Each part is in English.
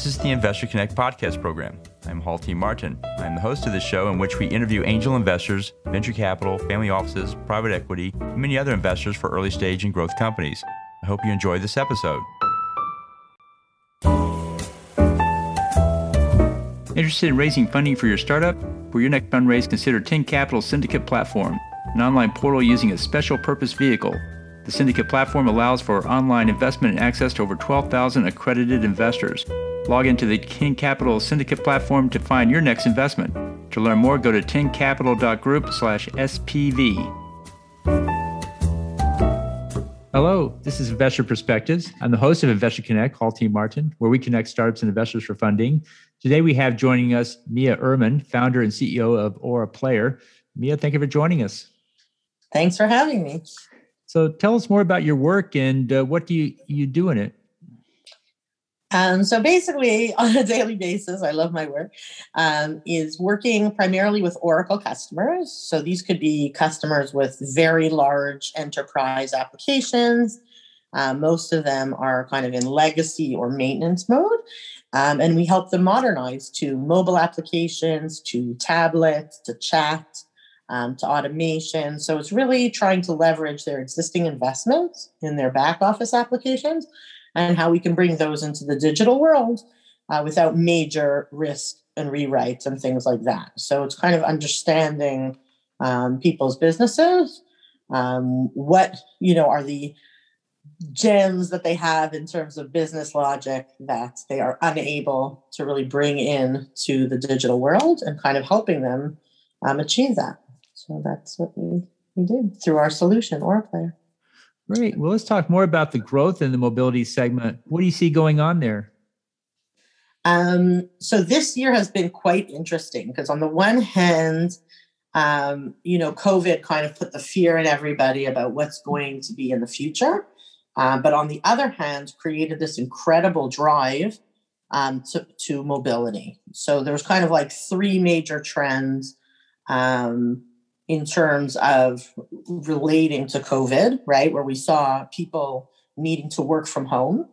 This is the Investor Connect podcast program. I'm Hall T. Martin. I'm the host of this show in which we interview angel investors, venture capital, family offices, private equity, and many other investors for early stage and growth companies. I hope you enjoy this episode. Interested in raising funding for your startup? For your next fundraise, consider Tin Capital's Syndicate Platform, an online portal using a special purpose vehicle. The Syndicate Platform allows for online investment and access to over 12,000 accredited investors. Log into the Tin Capital Syndicate Platform to find your next investment. To learn more, go to tincapital.group/SPV. Hello, this is Investor Perspectives. I'm the host of Investor Connect, Hall T. Martin, where we connect startups and investors for funding. Today we have joining us Mia Urman, founder and CEO of AuraPlayer. Mia, thank you for joining us. Thanks for having me. So tell us more about your work and what do you do in it? So basically, on a daily basis, I love my work, is working primarily with Oracle customers. So these could be customers with very large enterprise applications. Most of them are kind of in legacy or maintenance mode. And we help them modernize to mobile applications, to tablets, to chat, to automation. So it's really trying to leverage their existing investments in their back office applications and how we can bring those into the digital world without major risk and rewrites and things like that. So it's kind of understanding people's businesses, what are the gems that they have in terms of business logic that they are unable to really bring in to the digital world, and kind of helping them achieve that. So that's what we did through our solution, AuraPlayer. Great. Well, let's talk more about the growth in the mobility segment. What do you see going on there? So this year has been quite interesting because on the one hand, COVID kind of put the fear in everybody about what's going to be in the future. But on the other hand, created this incredible drive to mobility. So there was kind of like three major trends in terms of relating to COVID, right? Where we saw people needing to work from home,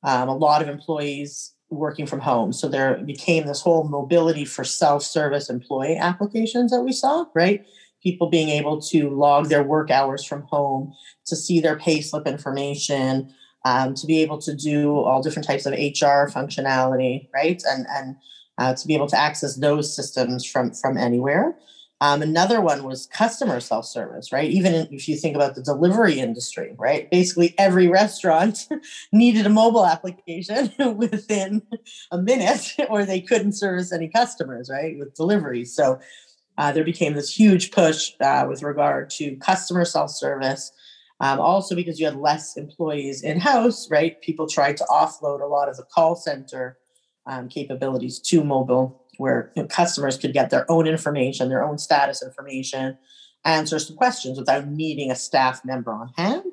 a lot of employees working from home. So there became this whole mobility for self-service employee applications that we saw, right? People being able to log their work hours from home, to see their payslip information, to be able to do all different types of HR functionality, right? And to be able to access those systems from anywhere. Another one was customer self-service, right? Even if you think about the delivery industry, right? Basically every restaurant needed a mobile application within a minute or they couldn't service any customers, right? With delivery. So there became this huge push with regard to customer self-service. Also because you had less employees in-house, right? People tried to offload a lot of the call center capabilities to mobile, where customers could get their own information, their own status information, answer some questions without needing a staff member on hand.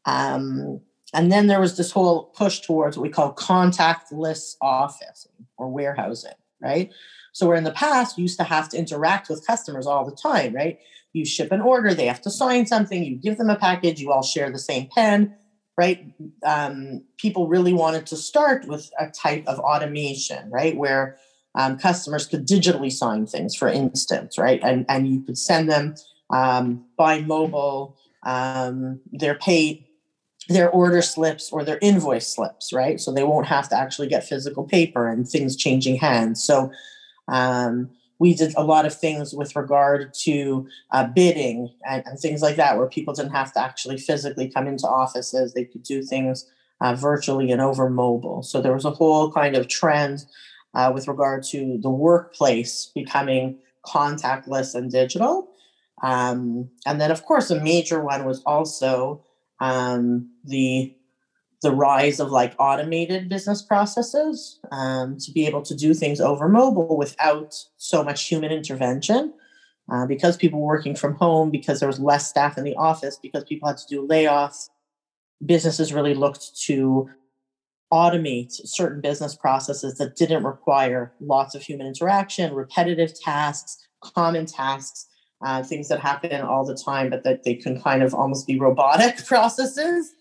And then there was this whole push towards what we call contactless office or warehousing, right? So where in the past, you used to have to interact with customers all the time, right? You ship an order, they have to sign something, you give them a package, you all share the same pen, right? People really wanted to start with a type of automation, right? Where customers could digitally sign things, for instance, right? And you could send them by mobile their order slips or their invoice slips, right? So they won't have to actually get physical paper and things changing hands. So we did a lot of things with regard to bidding and things like that, where people didn't have to actually physically come into offices. They could do things virtually and over mobile. So there was a whole kind of trend with regard to the workplace becoming contactless and digital. And then, of course, a major one was also the rise of like automated business processes to be able to do things over mobile without so much human intervention. Because people were working from home, because there was less staff in the office, because people had to do layoffs, businesses really looked to automate certain business processes that didn't require lots of human interaction, repetitive tasks, common tasks, things that happen all the time, but that they can kind of almost be robotic processes.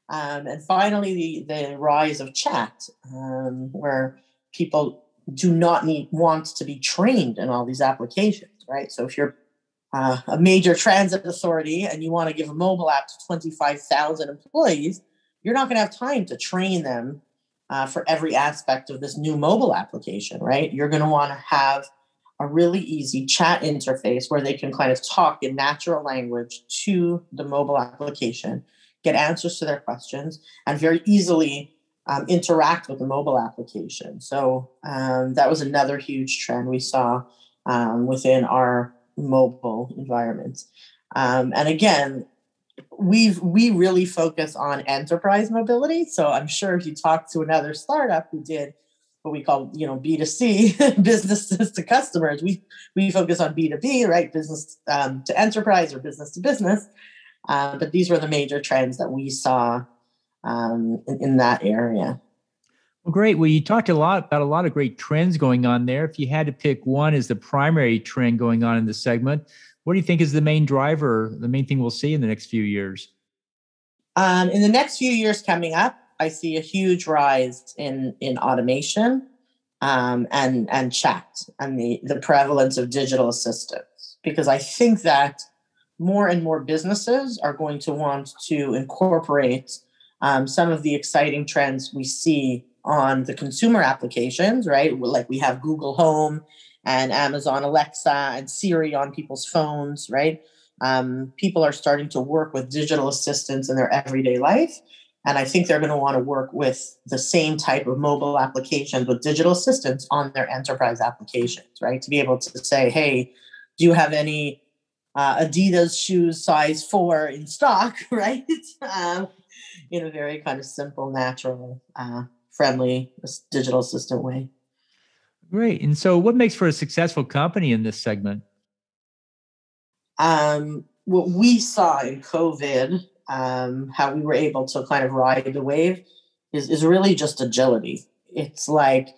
And finally, the rise of chat, where people do not want to be trained in all these applications, right? So if you're a major transit authority and you want to give a mobile app to 25,000 employees, you're not going to have time to train them for every aspect of this new mobile application, right? You're going to want to have a really easy chat interface where they can kind of talk in natural language to the mobile application, get answers to their questions, and very easily interact with the mobile application. So that was another huge trend we saw within our mobile environments. And again, we really focus on enterprise mobility. So I'm sure if you talk to another startup who did what we call, B2C, businesses to customers, we focus on B2B, right? Business to enterprise or business to business. But these were the major trends that we saw in that area. Well, great. Well, you talked about a lot of great trends going on there. If you had to pick one as the primary trend going on in this segment, what do you think is the main driver, the main thing we'll see in the next few years? In the next few years coming up, I see a huge rise in automation and chat and the prevalence of digital assistants, because I think that more and more businesses are going to want to incorporate some of the exciting trends we see on the consumer applications, right? Like we have Google Home and Amazon Alexa and Siri on people's phones, right? People are starting to work with digital assistants in their everyday life. And I think they're going to want to work with the same type of mobile applications with digital assistants on their enterprise applications, right? To be able to say, hey, do you have any Adidas shoes size 4 in stock, right? In a very kind of simple, natural, friendly digital assistant way. Great. And so what makes for a successful company in this segment? What we saw in COVID, how we were able to kind of ride the wave is really just agility. It's like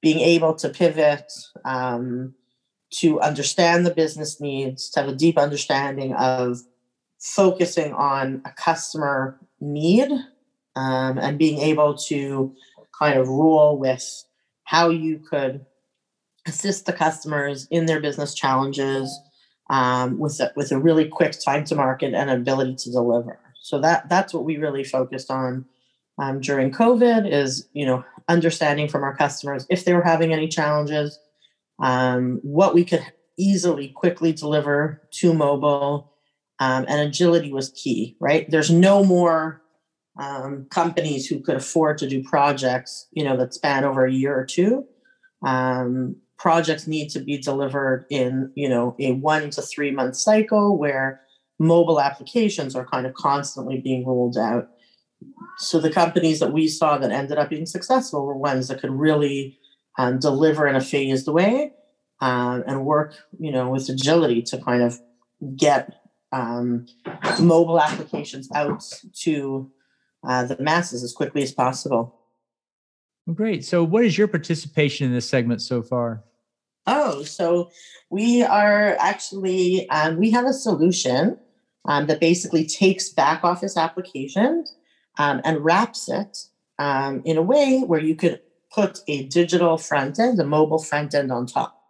being able to pivot, to understand the business needs, to have a deep understanding of focusing on a customer need, and being able to kind of rule with how you could assist the customers in their business challenges with a really quick time to market and ability to deliver. So that's what we really focused on during COVID is, understanding from our customers if they were having any challenges, what we could easily, quickly deliver to mobile, and agility was key, right? There's no more companies who could afford to do projects, that span over a year or two. Projects need to be delivered in, a 1 to 3 month cycle where mobile applications are kind of constantly being rolled out. So the companies that we saw that ended up being successful were ones that could really deliver in a phased way and work, with agility to kind of get mobile applications out to the masses as quickly as possible. Well, great. So what is your participation in this segment so far? Oh, so we are actually, we have a solution that basically takes back office applications and wraps it in a way where you could put a digital front end, a mobile front end on top.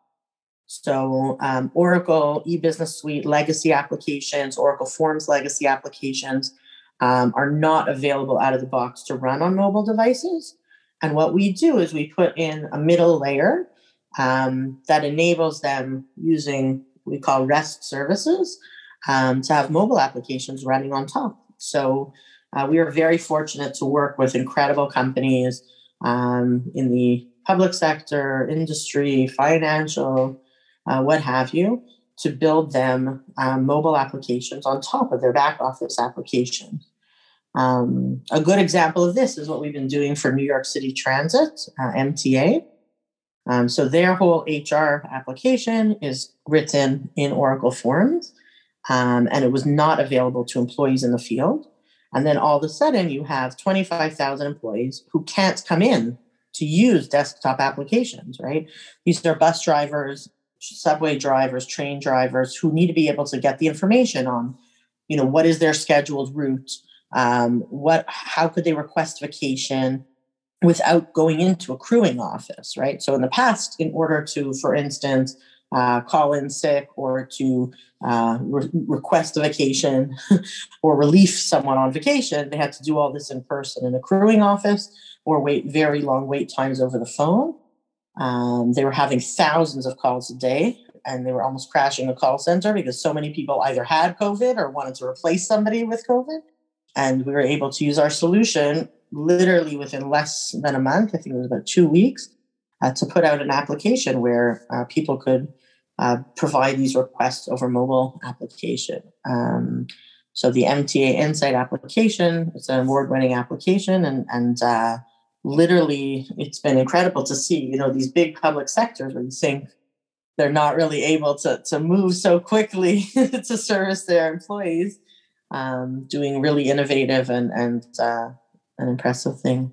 So Oracle eBusiness Suite legacy applications, Oracle Forms legacy applications are not available out of the box to run on mobile devices. And what we do is we put in a middle layer that enables them using what we call REST services to have mobile applications running on top. So we are very fortunate to work with incredible companies in the public sector, industry, financial, what have you, to build them mobile applications on top of their back office applications. A good example of this is what we've been doing for New York City Transit, MTA. So their whole HR application is written in Oracle Forms, and it was not available to employees in the field. And then all of a sudden, you have 25,000 employees who can't come in to use desktop applications, right? These are bus drivers, subway drivers, train drivers who need to be able to get the information on, what is their scheduled route, how could they request vacation, without going into a crewing office, right? So in the past, in order to, for instance, call in sick or to request a vacation or relieve someone on vacation, they had to do all this in person in a crewing office or wait very long wait times over the phone. They were having thousands of calls a day, and they were almost crashing the call center because so many people either had COVID or wanted to replace somebody with COVID. And we were able to use our solution literally within less than a month. I think it was about 2 weeks to put out an application where people could provide these requests over mobile application. So the MTA Insight application, it's an award-winning application, and literally it's been incredible to see, these big public sectors where you think they're not really able to move so quickly to service their employees, doing really innovative and an impressive thing.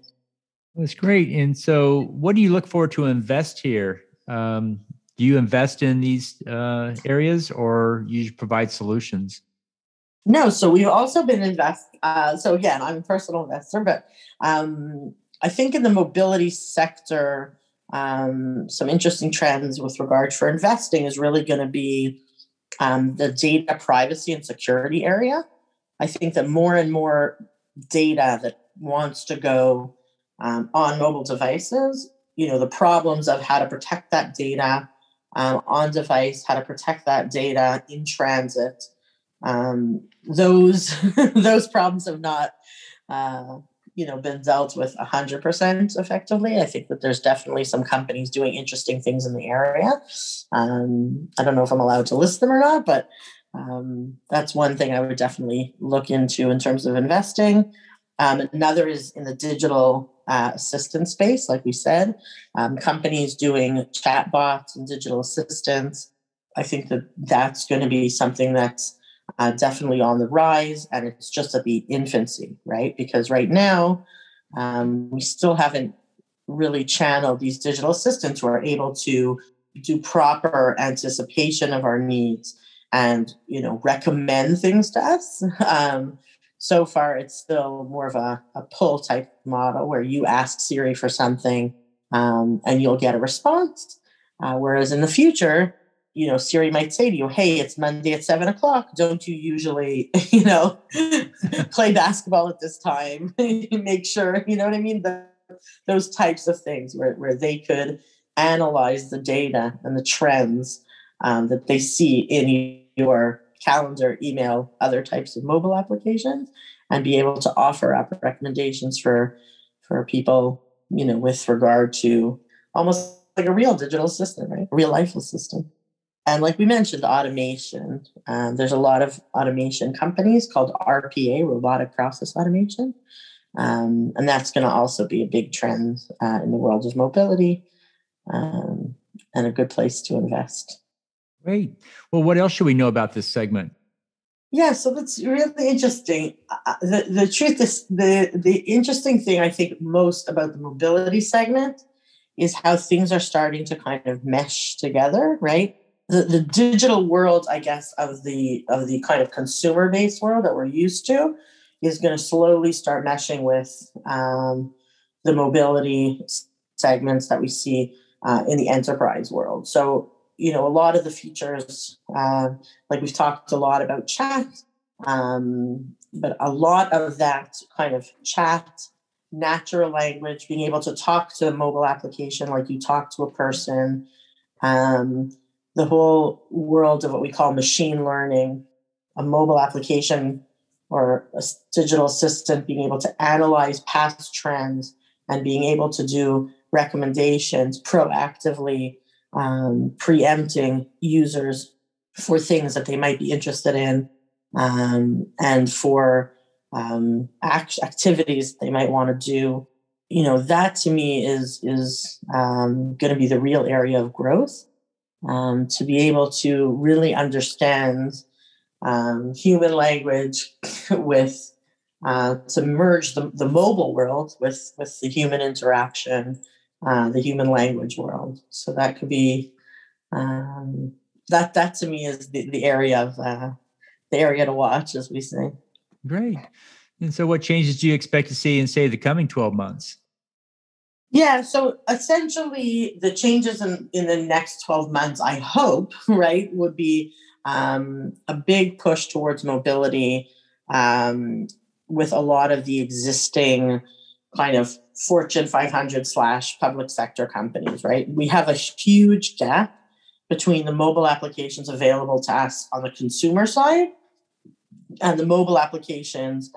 That's great. And so what do you look for to invest here? Do you invest in these areas, or you provide solutions? No, so we've also been so again, I'm a personal investor, but I think in the mobility sector, some interesting trends with regard for investing is really going to be the data privacy and security area. I think that more and more data that wants to go on mobile devices, the problems of how to protect that data on device, how to protect that data in transit, those those problems have not been dealt with 100% effectively. I think that there's definitely some companies doing interesting things in the area. I don't know if I'm allowed to list them or not, but that's one thing I would definitely look into in terms of investing. Another is in the digital assistant space, like we said, companies doing chatbots and digital assistants. I think that that's going to be something that's definitely on the rise, and it's just at the infancy, right? Because right now, we still haven't really channeled these digital assistants who are able to do proper anticipation of our needs and, recommend things to us. So far, it's still more of a pull type model where you ask Siri for something and you'll get a response. Whereas in the future, Siri might say to you, "Hey, it's Monday at 7:00. Don't you usually, play basketball at this time?" Make sure, you know what I mean? Those types of things where they could analyze the data and the trends that they see in your calendar, email, other types of mobile applications, and be able to offer up recommendations for people, with regard to almost like a real digital assistant, right? A real life assistant. And like we mentioned, automation. There's a lot of automation companies called RPA, robotic process automation. And that's going to also be a big trend in the world of mobility, and a good place to invest. Great. Well, what else should we know about this segment? Yeah, so that's really interesting. The truth is, the interesting thing I think most about the mobility segment is how things are starting to kind of mesh together, right? The digital world, I guess, of the kind of consumer-based world that we're used to is going to slowly start meshing with the mobility segments that we see in the enterprise world. So, a lot of the features, like we've talked a lot about chat, but a lot of that kind of chat, natural language, being able to talk to a mobile application like you talk to a person, the whole world of what we call machine learning, a mobile application or a digital assistant being able to analyze past trends and being able to do recommendations proactively, preempting users for things that they might be interested in, and for activities they might want to do. That to me is going to be the real area of growth. To be able to really understand human language with to merge the mobile world with the human interaction, the human language world. So that could be that to me is the area of the area to watch, as we say. Great. And so what changes do you expect to see in, say, the coming 12 months? Yeah, so essentially the changes in the next 12 months, I hope, right, would be a big push towards mobility with a lot of the existing kind of Fortune 500 / public sector companies, right? We have a huge gap between the mobile applications available to us on the consumer side and the mobile applications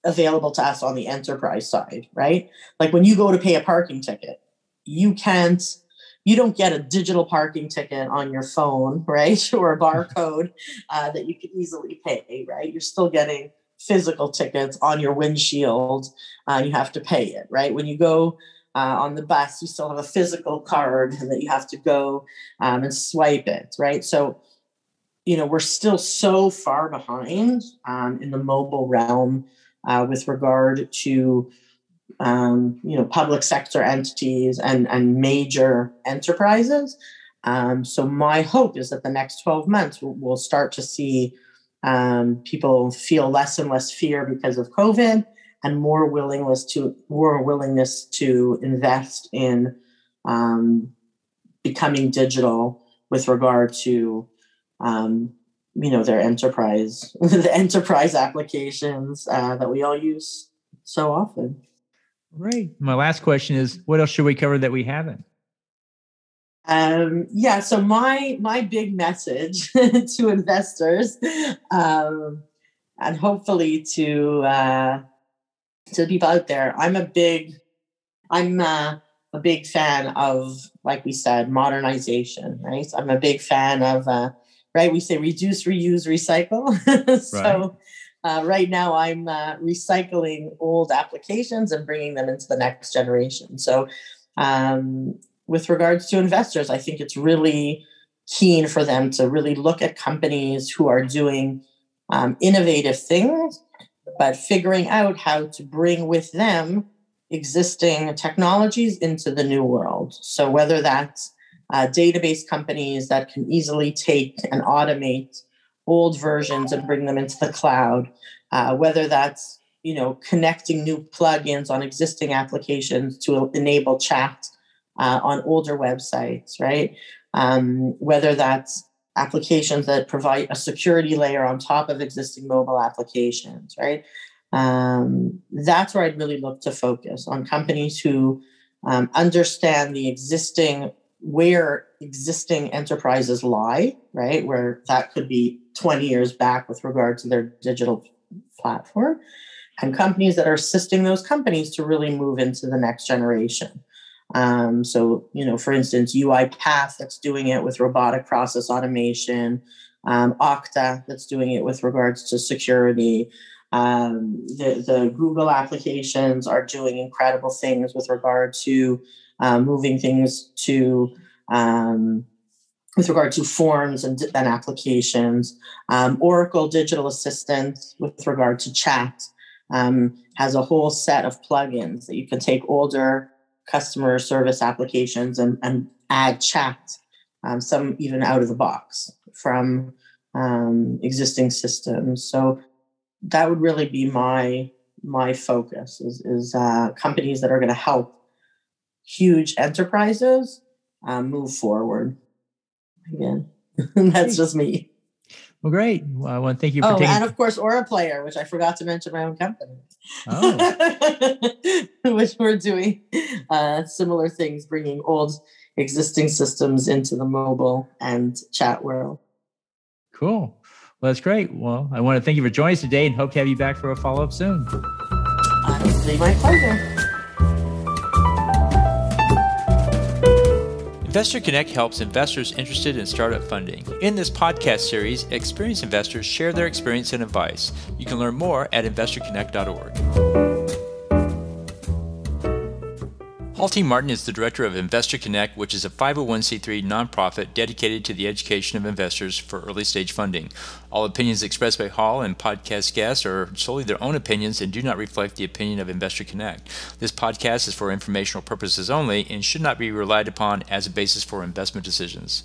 available to us on the enterprise side, right? Like when you go to pay a parking ticket, you don't get a digital parking ticket on your phone, right? Or a barcode that you can easily pay, right? You're still getting physical tickets on your windshield. You have to pay it, right? When you go on the bus, you still have a physical card that you have to go and swipe it, right? So, we're still so far behind in the mobile realm with regard to public sector entities and major enterprises. So my hope is that the next 12 months we'll start to see people feel less and less fear because of COVID, and more willingness to invest in becoming digital with regard to their enterprise, the enterprise applications that we all use so often. Great. My last question is, what else should we cover that we haven't? So my big message to investors, and hopefully to the people out there, I'm a big fan of, like we said, modernization, right? I'm a big fan of, right? We say reduce, reuse, recycle. So right now I'm recycling old applications and bringing them into the next generation. So with regards to investors, I think it's really keen for them to really look at companies who are doing innovative things, but figuring out how to bring with them existing technologies into the new world. So whether that's database companies that can easily take and automate old versions and bring them into the cloud, whether that's connecting new plugins on existing applications to enable chat on older websites, right? Whether that's applications that provide a security layer on top of existing mobile applications, right? That's where I'd really look to focus on companies who understand where existing enterprises lie, right? Where that could be 20 years back with regard to their digital platform, and companies that are assisting those companies to really move into the next generation. So, for instance, UiPath that's doing it with robotic process automation, Okta that's doing it with regards to security. The Google applications are doing incredible things with regard to moving things to with regard to forms and applications. Oracle Digital Assistant with regard to chat has a whole set of plugins that you can take older customer service applications and add chat, some even out of the box from existing systems. So that would really be my focus is companies that are going to help huge enterprises move forward. Again, that's just me. Well, great. Well, I want to thank you for and of course, AuraPlayer, which I forgot to mention my own company. Which we're doing similar things, bringing old existing systems into the mobile and chat world. Cool. Well, that's great. Well, I want to thank you for joining us today and hope to have you back for a follow-up soon. It's my pleasure. Investor Connect helps investors interested in startup funding. In this podcast series, experienced investors share their experience and advice. You can learn more at investorconnect.org. Paul T. Martin is the director of Investor Connect, which is a 501c3 nonprofit dedicated to the education of investors for early-stage funding. All opinions expressed by Hall and podcast guests are solely their own opinions and do not reflect the opinion of Investor Connect. This podcast is for informational purposes only and should not be relied upon as a basis for investment decisions.